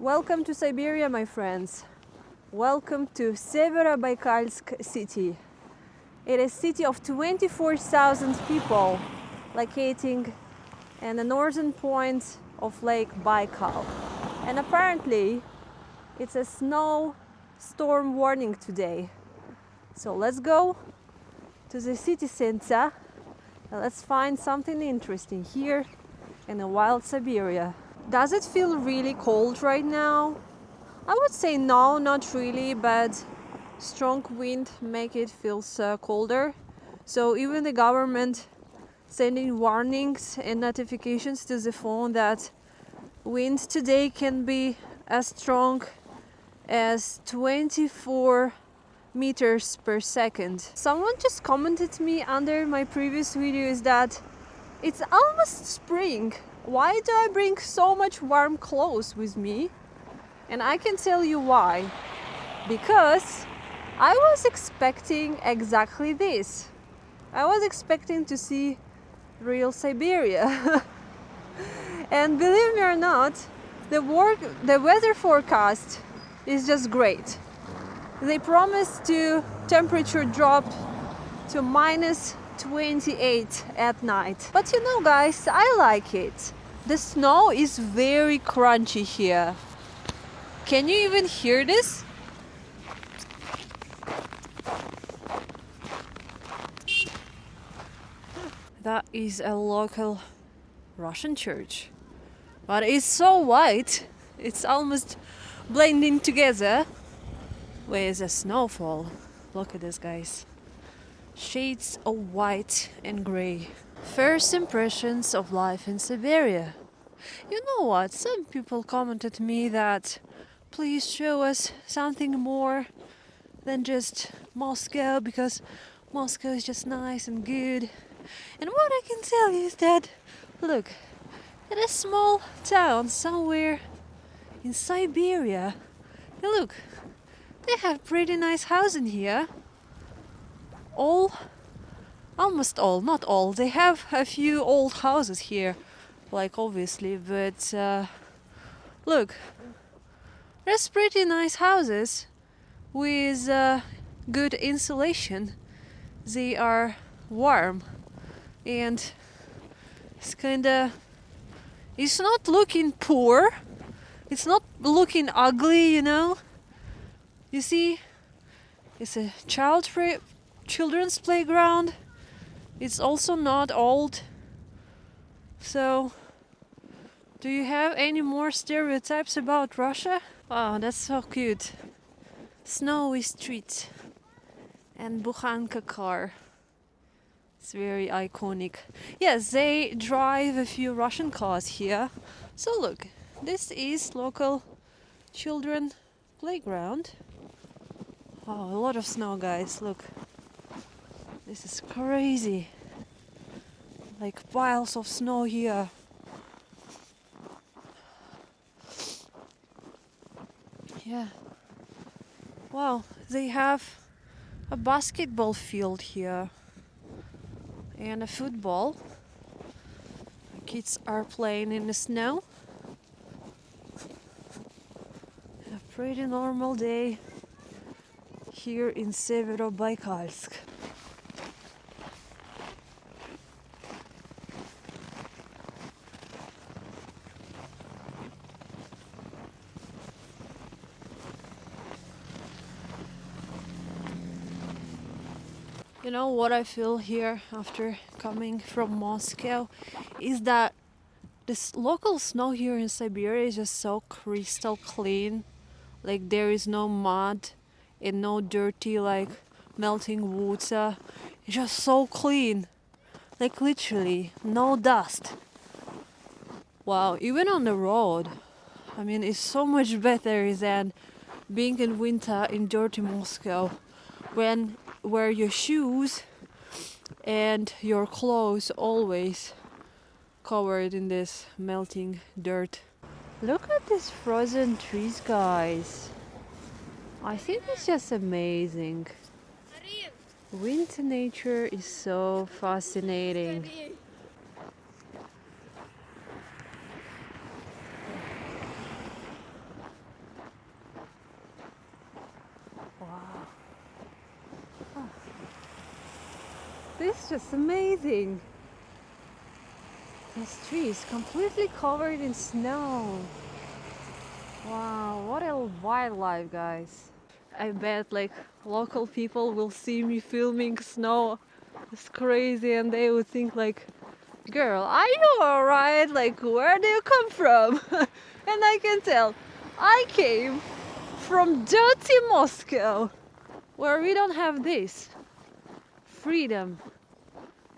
Welcome to Siberia, my friends. Welcome to Severobaikalsk city. It is a city of 24,000 people locating in the northern point of Lake Baikal. And apparently it's a snowstorm warning today. So let's go to the city center and let's find something interesting here in the wild Siberia. Does it feel really cold right now? I would say no, not really, but strong wind make it feel colder. So even the government sending warnings and notifications to the phone that wind today can be as strong as 24 meters per second. Someone just commented me under my previous videos that it's almost spring. Why do I bring so much warm clothes with me? And I can tell you why. Because I was expecting exactly this. I was expecting to see real Siberia. And believe me or not, the weather forecast is just great. They promised to temperature drop to minus 28 at night. But you know, guys, I like it. The snow is very crunchy here. Can you even hear this? That is a local Russian church. But it's so white, it's almost blending together with the snowfall. Look at this, guys. Shades of white and gray. First impressions of life in Siberia. You know what? Some people commented me that please show us something more than just Moscow, because Moscow is just nice and good. And what I can tell you is that, look, at a small town somewhere in Siberia, and look, they have pretty nice housing here. Almost all, not all. They have a few old houses here, like obviously, but look, there's pretty nice houses with good insulation. They are warm and it's not looking poor. It's not looking ugly, you know. You see, it's a children's playground. It's also not old. So, do you have any more stereotypes about Russia? Wow, that's so cute. Snowy streets and bukhanka car. It's very iconic. Yes, they drive a few Russian cars here. So look, this is local children playground. Oh, a lot of snow, guys, look. This is crazy. Like piles of snow here. Yeah. Wow, they have a basketball field here and a football. Kids are playing in the snow. A pretty normal day here in Severobaikalsk. You know what I feel here after coming from Moscow is that this local snow here in Siberia is just so crystal clean. Like there is no mud and no dirty like melting water. It's just so clean. Like literally no dust. Wow, even on the road. I mean, it's so much better than being in winter in dirty Moscow when wear your shoes and your clothes always covered in this melting dirt. Look at these frozen trees, guys. I think it's just amazing. Winter nature is so fascinating. It's just amazing. This tree is completely covered in snow. Wow, what a wildlife, guys. I bet like local people will see me filming snow. It's crazy, and they would think like, girl, are you alright? Like, where do you come from? And I can tell, I came from dirty Moscow, where we don't have this freedom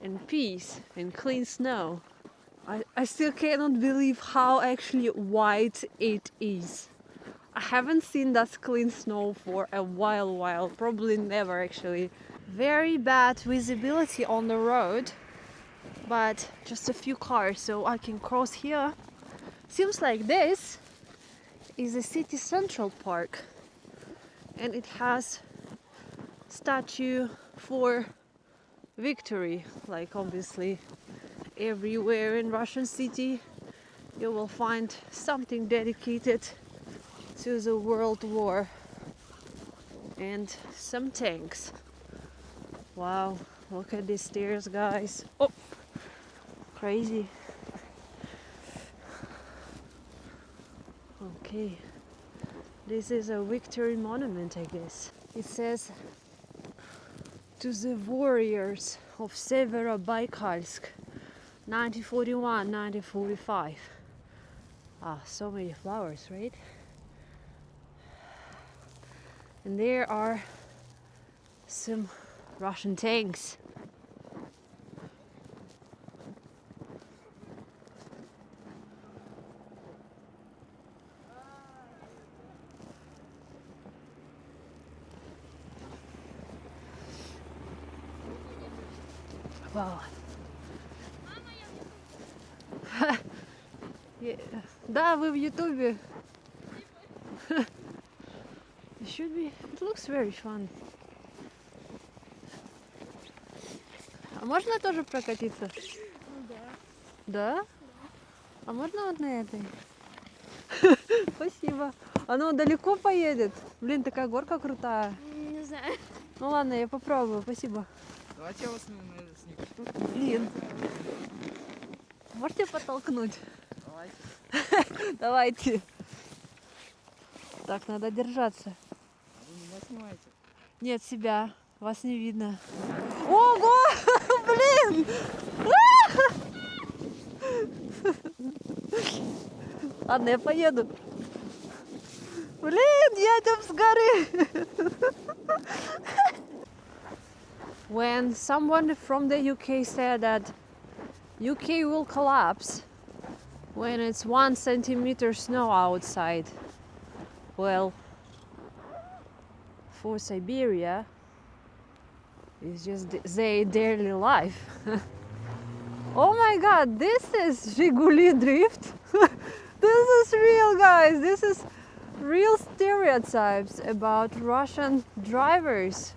and peace and clean snow. I still cannot believe how actually white it is. I haven't seen that clean snow for a while, probably never actually. Very bad visibility on the road, but just a few cars, so I can cross here. Seems like this is a city central park, and it has statue for victory. Like obviously everywhere in Russian city you will find something dedicated to the World War and some tanks. Wow, look at these stairs, guys. Oh, crazy. Okay, this is a victory monument, I guess. It says, to the warriors of Severobaikalsk, 1941-1945. Ah, so many flowers, right? And there are some Russian tanks. Wow. Да, вы в Ютубе. It should be. It looks very fun. А можно тоже прокатиться? Да. Да? А можно вот на этой? Спасибо. Оно далеко поедет? Блин, такая горка крутая. Не знаю. Ну ладно, я попробую. Спасибо. Давайте я вас на снег. Блин. Можете подтолкнуть? Давайте. Давайте. Так, надо держаться. А вы меня снимаете? Нет, себя. Вас не видно. Ого! Блин! Ладно, я поеду. Блин, едем с горы. When someone from the UK said that UK will collapse when it's 1 centimeter snow outside, well, for Siberia, it's just their daily life. Oh my god, this is Zhiguli drift. This is real, guys. This is real stereotypes about Russian drivers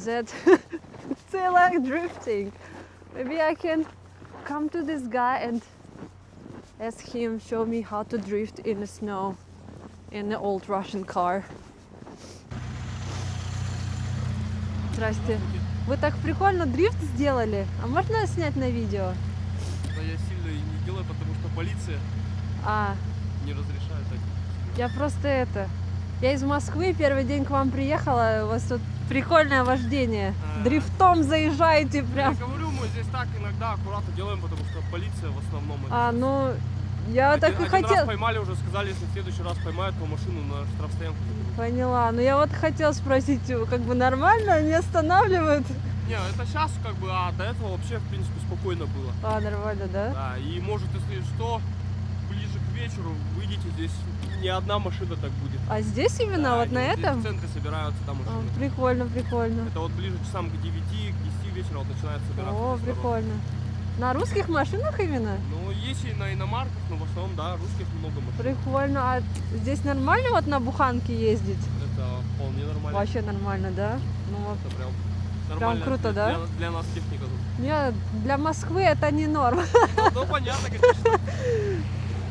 that they like drifting. Maybe I can come to this guy and ask him show me how to drift in the snow in an old Russian car. Здрасте. Вы так прикольно дрифт сделали. А можно снять на видео? Да я сильно и не делаю, потому что полиция не разрешает так. Я просто я из Москвы, первый день к вам приехала, у вас тут прикольное вождение. Дрифтом заезжаете прям. Я говорю, мы здесь так иногда аккуратно делаем, потому что полиция в основном это. Ну, я так и один хотела. раз поймали, уже сказали, если в следующий раз поймают, по машину на штрафстоянку. Поняла. Но я вот хотела спросить, как бы нормально, не останавливают? Не, это сейчас как бы, а до этого вообще в принципе спокойно было. Нормально, да? Да, и может, если что, ближе к вечеру выйдете, здесь не одна машина так будет. А здесь именно, Да, вот на здесь этом? в центре собираются там машины. Прикольно, прикольно. Это вот ближе часам к 9, к 10 вечера вот начинает собираться. О, здесь народ. прикольно. На русских машинах именно? Ну, есть и на иномарках, но в основном, да, русских много машин. Прикольно. А здесь нормально вот на буханке ездить? Это вполне нормально. Вообще нормально, да? Ну вот. Это прям нормально. круто, да? Для нас техника тут. Нет, для Москвы это не норм. Ну, понятно, конечно.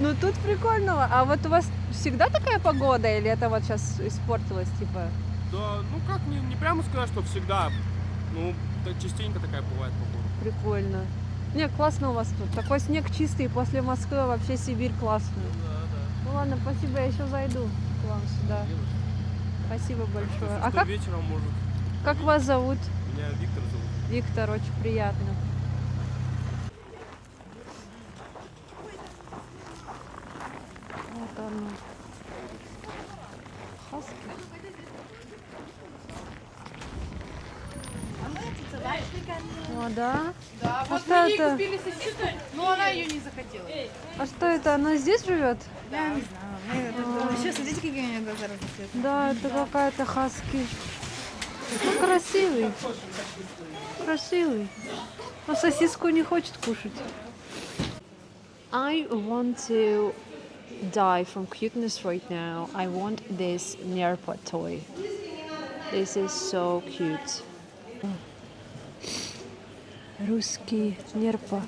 Ну тут прикольно. А вот у вас всегда такая погода или это вот сейчас испортилось, типа? Да, ну как, не прямо сказать, что всегда. Ну, частенько такая бывает погода. Прикольно. Не, классно у вас тут. Такой снег чистый, после Москвы вообще Сибирь классная. Да. Ну ладно, спасибо, я еще зайду к вам сюда. Спасибо большое. А как, Вечером может. как вас зовут? Меня Виктор зовут. Виктор, очень приятно. Вот оно. Хаски. О, да? Да, А вот что мы ей это? купили сосиску, но она ее не захотела. А что это? Она здесь живет? Я не знаю. Еще смотрите, какие у нее глаза разноцветные. Да, это какая-то хаски. Ну, красивый. Красивый. Но сосиску не хочет кушать. I want to die from cuteness right now. I want this Nerpa toy. This is so cute. Русские Нерпа.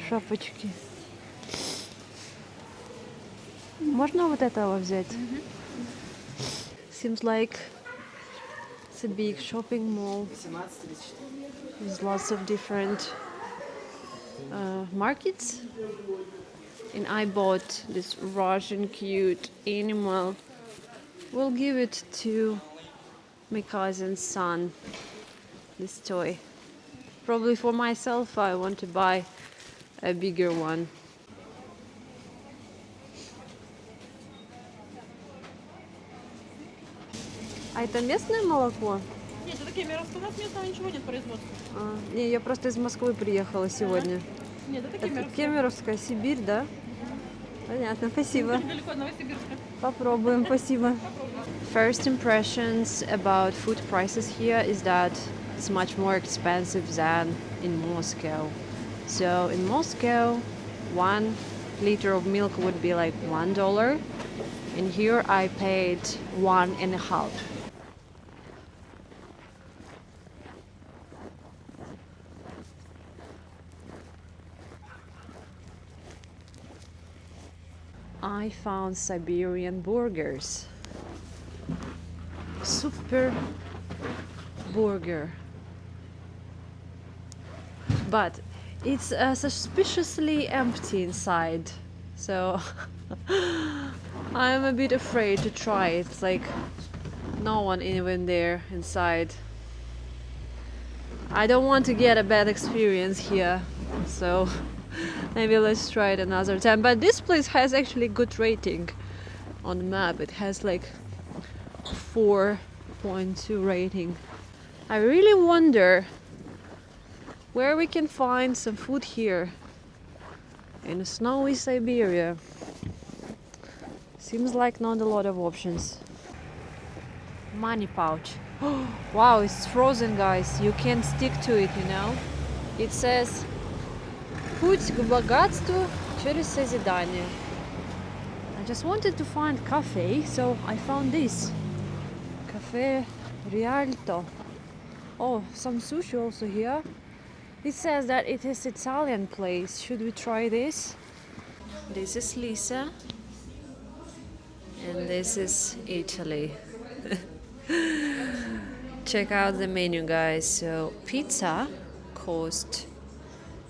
Шапочки. Можно вот этого взять? Seems like it's a big shopping mall with lots of different markets. And I bought this Russian cute animal. We'll give it to my cousin's son, this toy. Probably for myself, I want to buy a bigger one. А это местное молоко? Нет, это кемеровское. У нас местного ничего нет производства. Не, я просто из Москвы приехала сегодня. Нет, это Это кемеровское. Кемеровская, Сибирь, да? Понятно, спасибо. Недалеко от Новосибирска. Попробуем, спасибо. First impressions about food prices here is that it's much more expensive than in Moscow. So in Moscow, 1 liter of milk would be like $1, and here I paid 1.5. I found Siberian burgers. Super burger. But it's suspiciously empty inside. So I'm a bit afraid to try it. It's like no one even there inside. I don't want to get a bad experience here. So maybe let's try it another time. But this place has actually good rating on the map. It has like 4.2 rating. I really wonder where we can find some food here in snowy Siberia. Seems like not a lot of options. Money pouch. Wow, it's frozen, guys. You can't stick to it, you know. It says "Путь к богатству через созидание." I just wanted to find cafe, so I found this. Cafe Rialto. Oh, some sushi also here. It says that it is Italian place. Should we try this? This is Lisa. And this is Italy. Check out the menu, guys. So pizza cost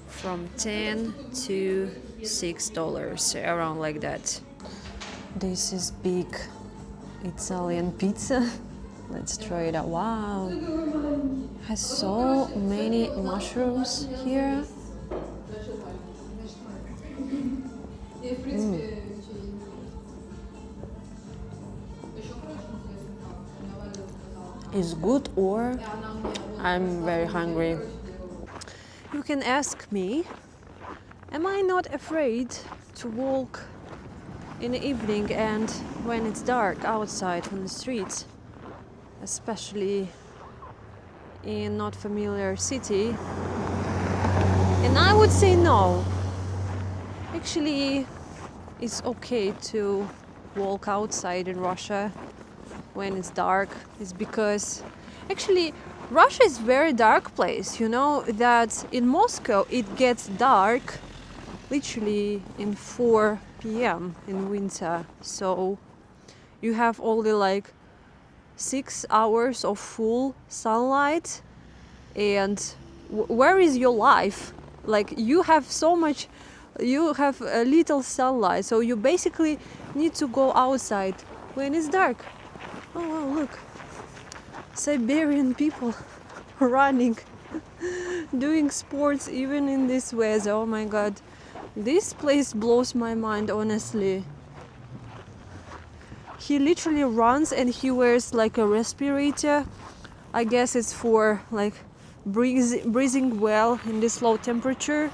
from $10 to $6, around like that. This is big Italian pizza. Let's try it out. Wow, has so many mushrooms here. Is good, or I'm very hungry. You can ask me, am I not afraid to walk in the evening and when it's dark outside on the streets, especially in not familiar city? And I would say no. Actually, it's okay to walk outside in Russia when it's dark. It's because actually Russia is a very dark place. You know that in Moscow it gets dark literally in 4 p.m. in winter. So you have only like 6 hours of full sunlight, and where is your life? Like, you have so much, you have a little sunlight, so you basically need to go outside when it's dark. Oh wow, look, Siberian people running, doing sports even in this weather. Oh my god, this place blows my mind, honestly. He literally runs and he wears like a respirator. I guess it's for like breathing well in this low temperature.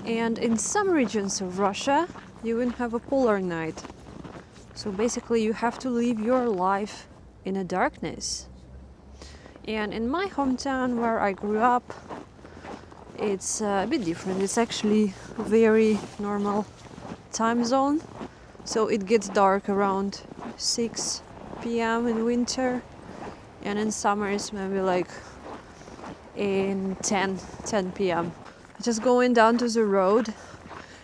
And in some regions of Russia you even have a polar night, so basically you have to live your life in a darkness. And in my hometown where I grew up, it's a bit different. It's actually a very normal time zone, so it gets dark around 6 p.m. in winter, and in summers maybe like in 10 p.m. Just going down to the road,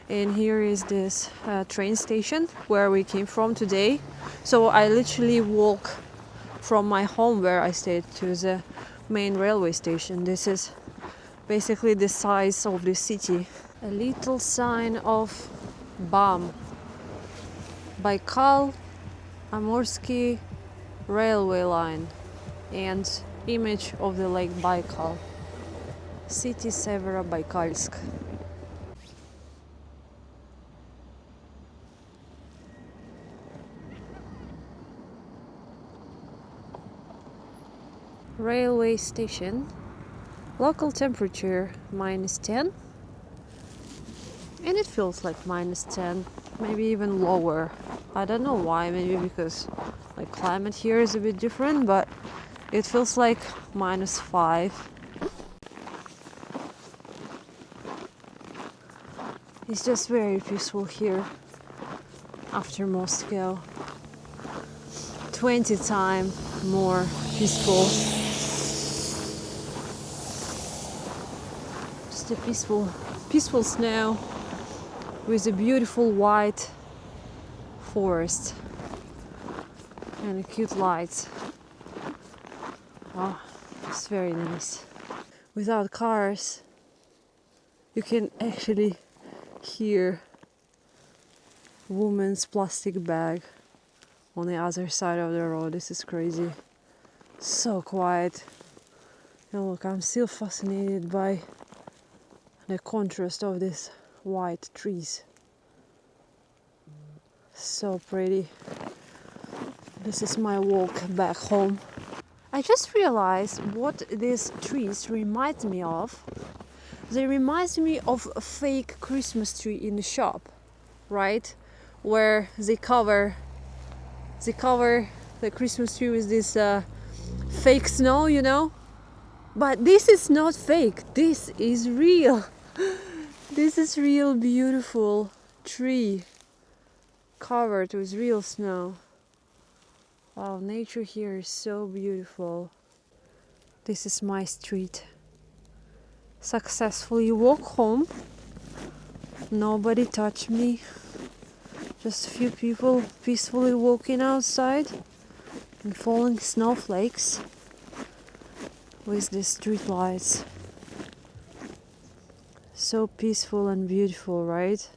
and here is this train station where we came from today. So I literally walk from my home where I stayed to the main railway station. This is basically the size of the city. A little sign of BAM, Baikal Amursky railway line, and image of the lake Baikal. City Severobaikalsk. Railway station. Local temperature -10, and it feels like -10, maybe even lower. I don't know why, maybe because like climate here is a bit different, but it feels like -5. It's just very peaceful here after Moscow. 20 times more peaceful. Just a peaceful snow with a beautiful white forest and cute lights. Oh, it's very nice. Without cars, you can actually hear woman's plastic bag on the other side of the road. This is crazy. So quiet. And look, I'm still fascinated by the contrast of these white trees. So pretty. This is my walk back home. I just realized what these trees remind me of. They remind me of a fake Christmas tree in the shop, right? Where they cover the Christmas tree with this fake snow, you know? But this is not fake. This is real. This is real beautiful tree covered with real snow. Wow, nature here is so beautiful. This is my street. Successfully walk home. Nobody touched me. Just a few people peacefully walking outside and falling snowflakes with the street lights. So peaceful and beautiful, right?